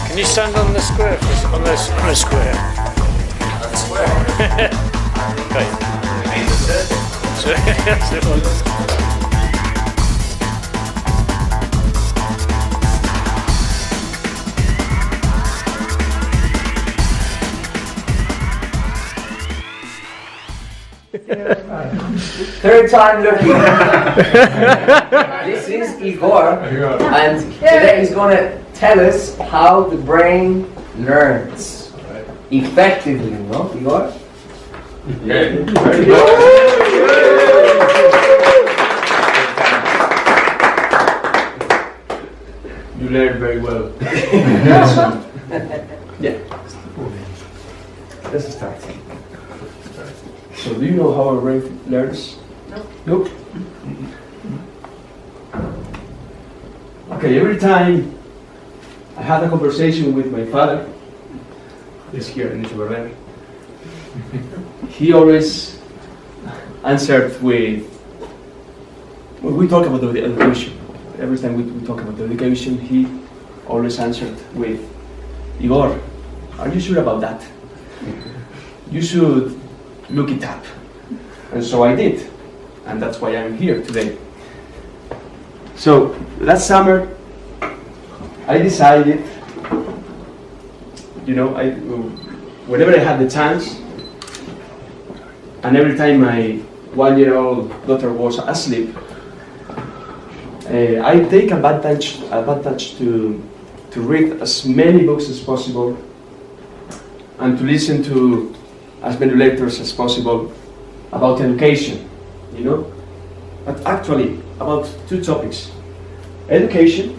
Can you stand on the square? On the square. On the square. Okay. Third time lucky. This is Igor, and today he's going to tell us how the brain learns effectively, no, Igor? Yeah. You learn very well. Yeah. Let's start. So do you know how our brain learns? Nope. Okay, every time I had a conversation with my father, he's here in Isobarren, he always answered with, when we talk about the education, every time we talk about the education, he always answered with, Igor, are you sure about that? You should look it up. And so I did, and that's why I'm here today. So last summer I decided, whenever I had the chance, and every time my 1-year-old daughter was asleep, I take advantage to read as many books as possible and to listen to as many lectures as possible about education, but actually about two topics: education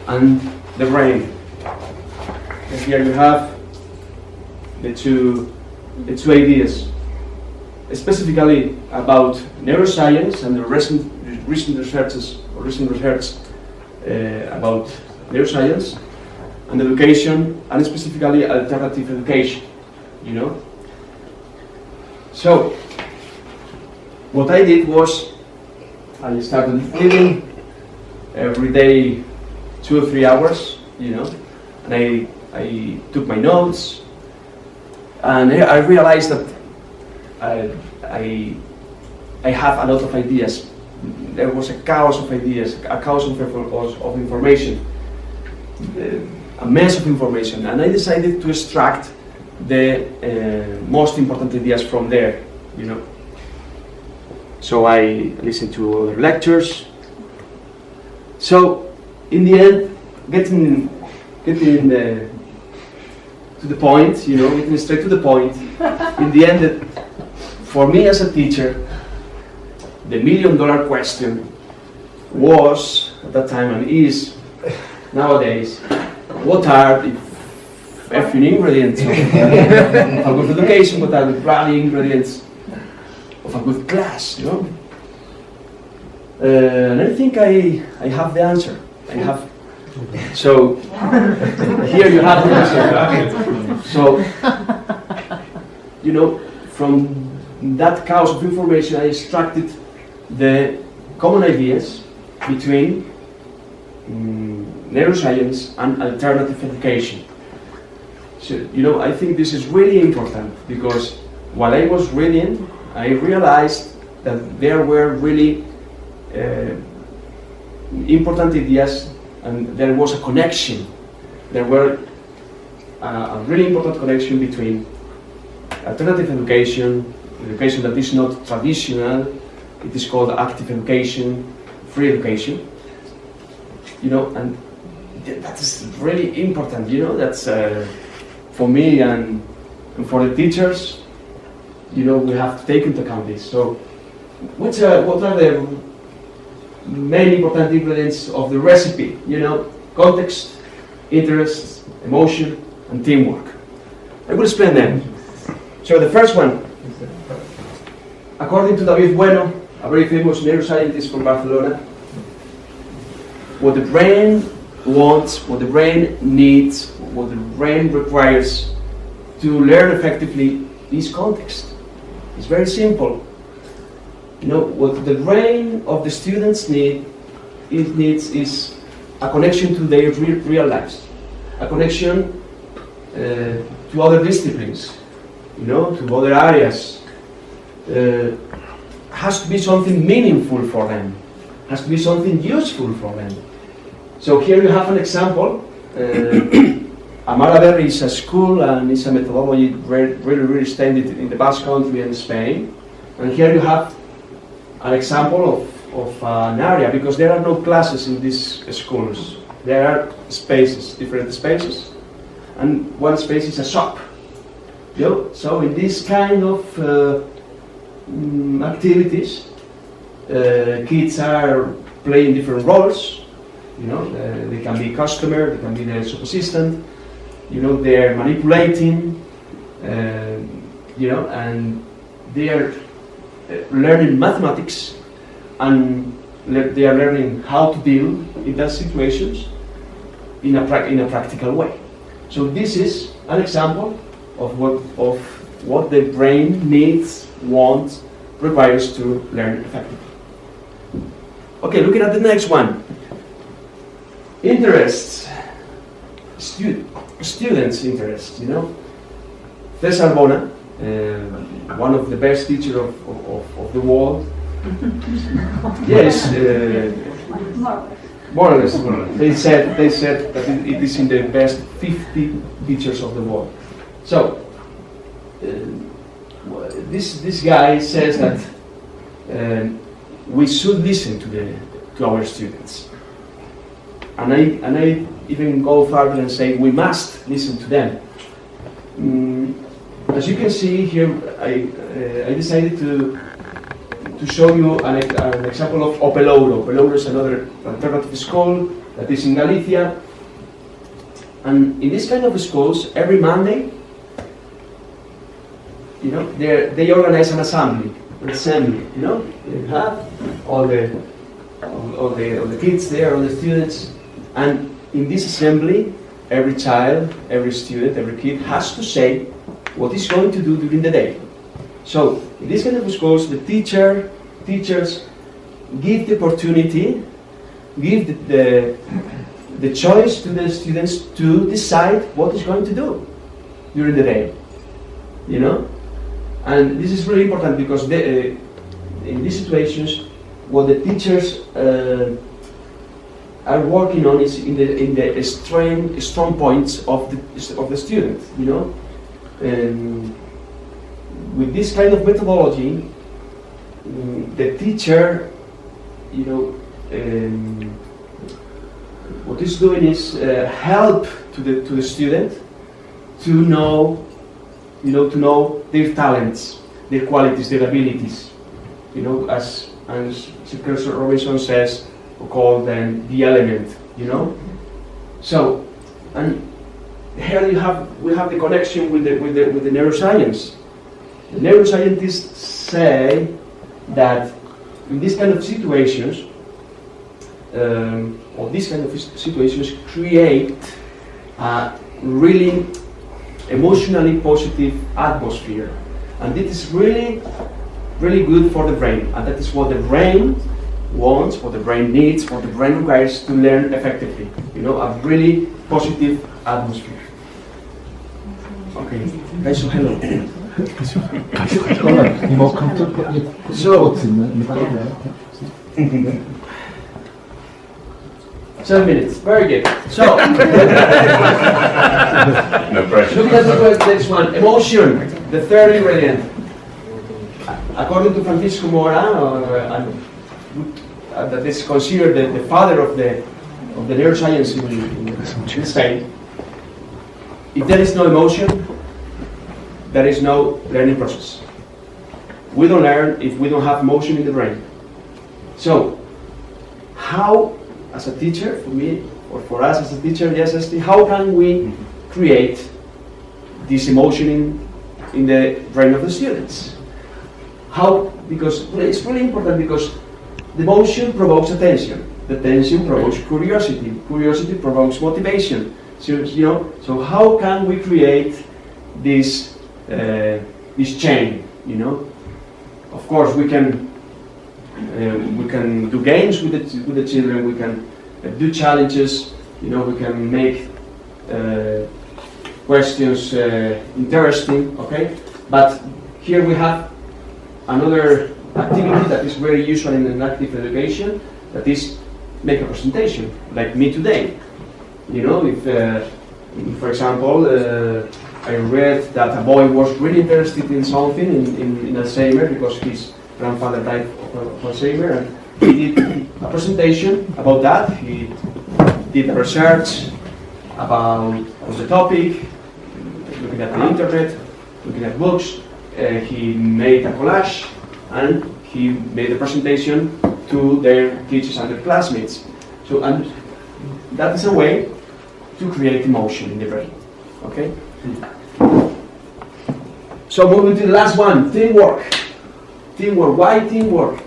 and the brain. And here you have the two ideas, specifically about neuroscience and the recent research about neuroscience and education, and specifically alternative education. So what I did was I started reading every day 2 or 3 hours, and I took my notes, and I realized that I have a lot of ideas. There was a chaos of ideas, a chaos of information, a mess of information, and I decided to extract the most important ideas from there, So I listened to other lectures. So in the end, getting to the point, getting straight to the point. In the end, for me as a teacher, the $1 million question was at that time and is nowadays: what are the effing ingredients of a good education? What are the bloody ingredients of a good class? And I think I have the answer. So here you have the answer. So from that chaos of information, I extracted the common ideas between neuroscience and alternative education. So, I think this is really important, because while I was reading, I realized that there were really important ideas, and there was a connection. There were a really important connection between alternative education that is not traditional. It is called active education, free education. And that is really important. That's for me and for the teachers. We have to take into account this. So, what are the main important ingredients of the recipe? Context, interest, emotion, and teamwork. I will explain them. So the first one, according to David Bueno, a very famous neuroscientist from Barcelona, what the brain wants, what the brain needs, what the brain requires to learn effectively is context. It's very simple. what the brain of the students needs is a connection to their real lives, a connection to other disciplines, to other areas. Has to be something meaningful for them, has to be something useful for them. So here you have an example. Amaraberri is a school and it's a methodology really studied in the Basque Country and Spain. And here you have an example of an area, because there are no classes in these schools. There are spaces, different spaces, and one space is a shop. So in this kind of activities, kids are playing different roles. They can be customer, they can be the sub-assistant. They're manipulating, and they are learning mathematics, and they are learning how to deal in those situations in a practical way. So this is an example of what the brain needs, wants, requires to learn effectively. Okay, looking at the next one. Interests. Students' interests, Cesar Bona, one of the best teachers of the world. Yes, more or less. They said that it is in the best 50 teachers of the world. So this guy says that we should listen to our students, and I even go further and say we must listen to them. As you can see here, I decided to show you an example of Opelouro. Opelouro is another alternative school that is in Galicia. And in this kind of schools, every Monday, they organize an assembly. They have all the kids there, all the students, and in this assembly, every child, every student, every kid has to say what he's going to do during the day. So, in this kind of schools, the teachers give the opportunity, give the choice to the students to decide what he's going to do during the day. And this is really important because in these situations, what the teachers are working on is in the strong points of the student. With this kind of methodology, the teacher, what he's doing is help to the student to know their talents, their qualities, their abilities. As Professor Robinson says, we call them the element. So, and here we have the connection with the neuroscience. The neuroscientists say that in these kind of situations, create a really emotionally positive atmosphere, and this is really good for the brain, and that is what the brain wants, what the brain needs, what the brain requires to learn effectively. A really positive atmosphere. Okay, guys, so hello. So, 7 minutes, very good. So, No pressure. looking at the next one, emotion, the third ingredient. According to Francisco Mora, that is considered the father of the neuroscience in Spain, if there is no emotion, there is no learning process. We don't learn if we don't have emotion in the brain. So, how, as a teacher, for me, or for us as a teacher, yes, how can we create this emotion in the brain of the students? How? Because it's really important, because the emotion provokes attention. The attention provokes curiosity. Curiosity provokes motivation. So how can we create this chain? Of course, we can We can do games with the children. We can do challenges. You know, we can make questions interesting. Okay, but here we have another activity that is very usual in an active education. That is make a presentation, like me today. You know, if for example, I read that a boy was really interested in something in Alzheimer because his grandfather died of Alzheimer, and he did a presentation about that. He did research about the topic, looking at the internet, looking at books. He made a collage, and he made a presentation to their teachers and their classmates. So, and that is a way to create emotion in the brain. Okay? So moving to the last one, teamwork. Teamwork. Why teamwork?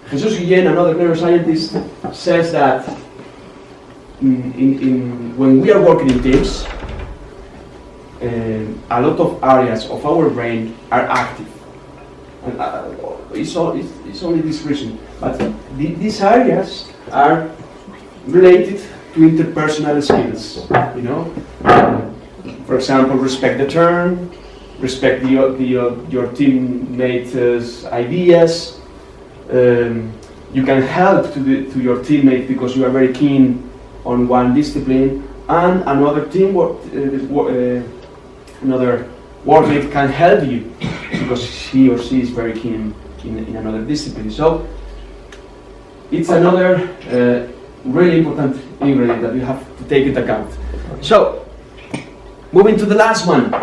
Jesus Guillen, another neuroscientist, says that when we are working in teams, a lot of areas of our brain are active. And it's only this reason. But these areas are related to interpersonal skills. You know, for example, respect the turn, respect your teammates' ideas. You can help to your teammate because you are very keen on one discipline, and another another workmate can help you because he or she is very keen in another discipline. So it's another really important ingredient that you have to take into account. So moving to the last one.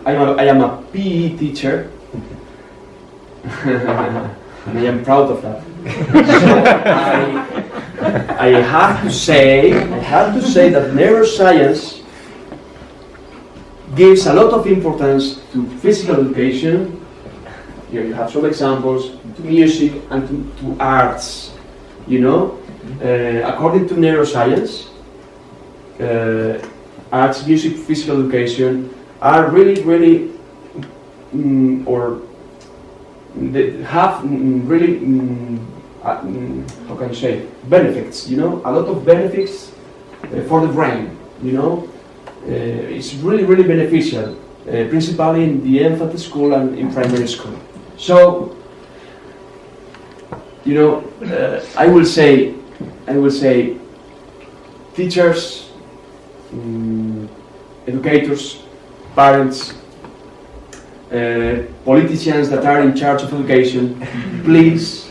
I am a PE teacher, and I am proud of that. So I have to say that neuroscience gives a lot of importance to physical education. Here you have some examples, to music and to arts. You know, according to neuroscience, arts, music, physical education are really or they have really how can you say, benefits. You know, a lot of benefits for the brain. You know, it's really beneficial, principally in the infant school and in primary school. So, you know, I will say, teachers, educators, parents, politicians that are in charge of education, please,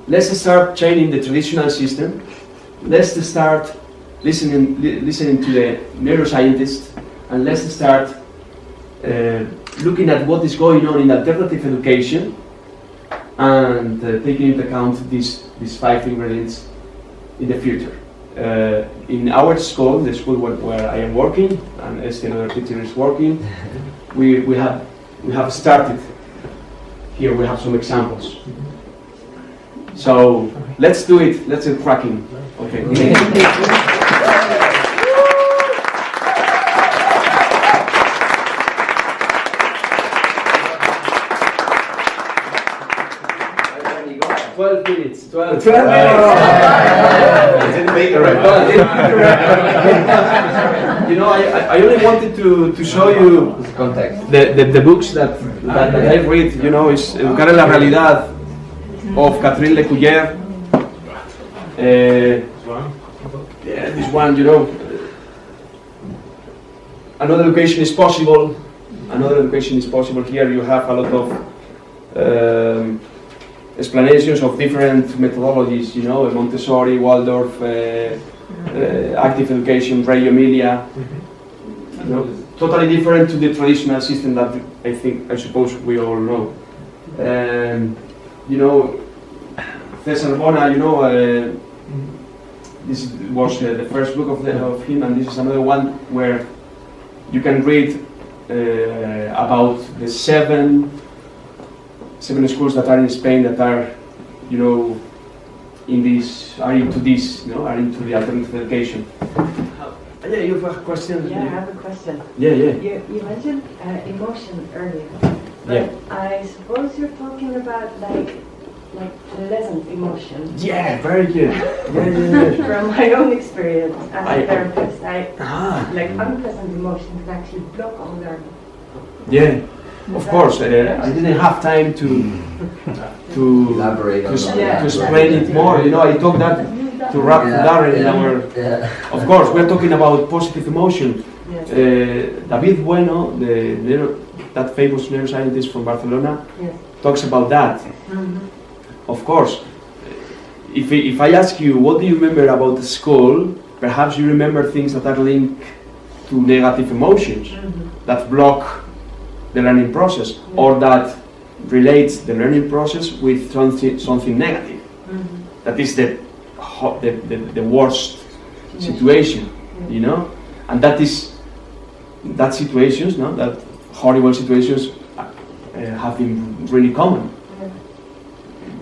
let's start changing the traditional system. Let's start listening to the neuroscientists, and let's start looking at what is going on in alternative education, and taking into account these 5 ingredients in the future. In our school, the school where I am working, and Esther, another teacher, is working, we have started. Here we have some examples. So let's do it. Let's do tracking. Okay. Minutes. 12 minutes. I didn't make the record. You know, I only wanted to show you the books that I read. You know, is Educar en la Realidad of Catherine Lecuyer. Yeah, this one, you know. Another education is possible. Another education is possible. Here you have a lot of explanations of different methodologies, you know, Montessori, Waldorf, active education, Reggio Emilia, you know, totally different to the traditional system that I suppose we all know. You know, Cesar Bona, you know, this was the first book of him, and this is another one where you can read about the seven schools that are in Spain that are, you know, are into the alternative education. Yeah, you have a question? Yeah, I have a question. Yeah. You mentioned emotion earlier. Yeah. I suppose you're talking about like pleasant emotions. Yeah, very good. Yeah. From my own experience as I- a therapist, Ah. like unpleasant emotions can actually block all learning. Yeah, of course. I didn't have time to Elaborate on to that. explain it more. You know, I told that to Darren in our. Yeah. Of course, we're talking about positive emotion. Yes. David Bueno, that famous neuroscientist from Barcelona, Yes. talks about that. Of course, if I ask you what do you remember about the school, perhaps you remember things that are linked to negative emotions that block the learning process or that relates the learning process with something negative. That is the worst situation, you know, and that situations, no, that horrible situations have been really common.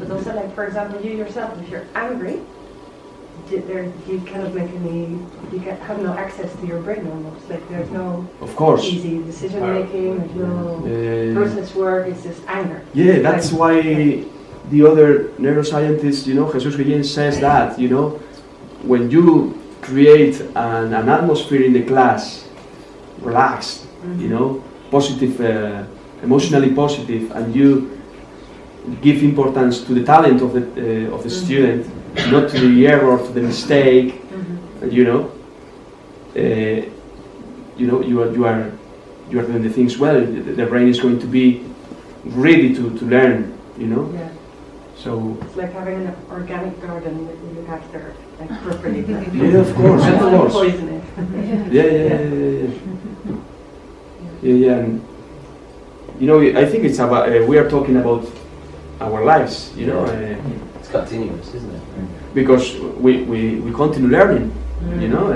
But also, like for example, you yourself, if you're angry, you kind of have no access to your brain almost. Like there's no Of course. easy decision making. There's no process work. It's just anger. Yeah, that's why the other neuroscientist, you know, Jesus Guillen says that, you know, when you create an atmosphere in the class, relaxed, you know, positive, emotionally positive, and you give importance to the talent of the student, not to the error, to the mistake, you know, you are doing the things well. The brain is going to be ready to learn, you know. Yeah. So It's like having an organic garden that you look after, like properly. yeah, of course, And of not course. poison it. Yeah. And you know, I think it's about we are talking about our lives, you know, It's continuous, isn't it? because we continue learning, you know.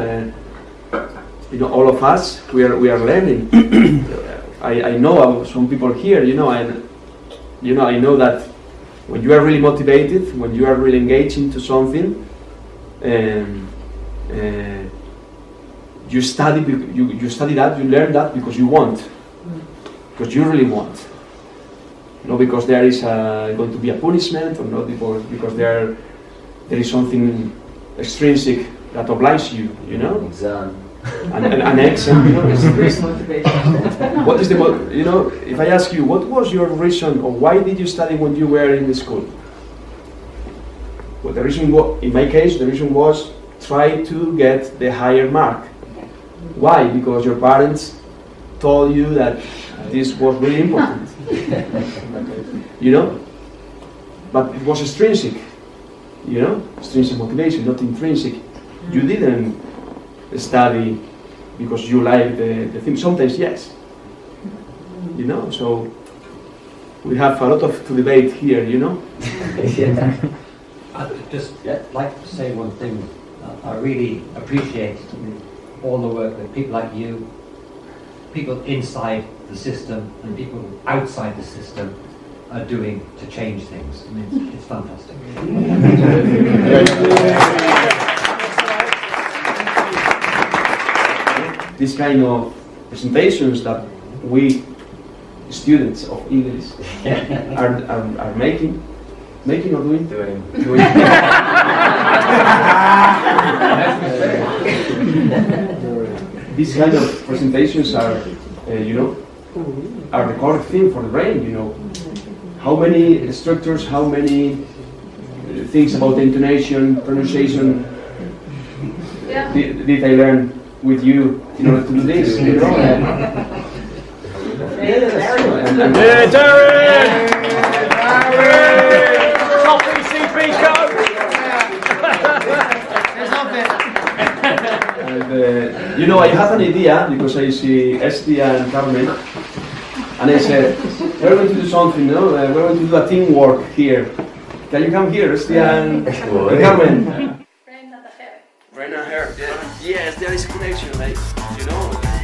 All of us we are learning. I know some people here, you know, and I know that when you are really motivated, when you are really engaged into something, you study that, you learn that because you want, because you really want, not because there is going to be a punishment, or not because there is something extrinsic that obliges you, you know, Exam. an exam, you know. Great motivation. What is you know, if I ask you, what was your reason, or why did you study when you were in the school? Well, the reason was, in my case, the reason was try to get the higher mark. Why? Because your parents told you that this was really important. You know? But it was extrinsic, you know? Extrinsic motivation, not intrinsic. You didn't study because you like the thing. Sometimes yes, you know. So we have a lot to debate here, you know. Yeah. I'd just like to say one thing. I really appreciate all the work that people like you, people inside the system and people outside the system are doing to change things. I mean, it's fantastic. This kind of presentations that we students of English are making or doing? Doing. These kind of presentations are, you know, are the core thing for the brain, you know. How many structures, how many things about the intonation, pronunciation did I learn with you in order to do this, you know? Yeah, Darren! Top ECP coach! And, you know, I had an idea because I see Esti and Carmen, and I said, we're going to do something, no? We're going to do a teamwork here. Can you come here, Esti and Carmen? Yes, there is a connection, like, you know.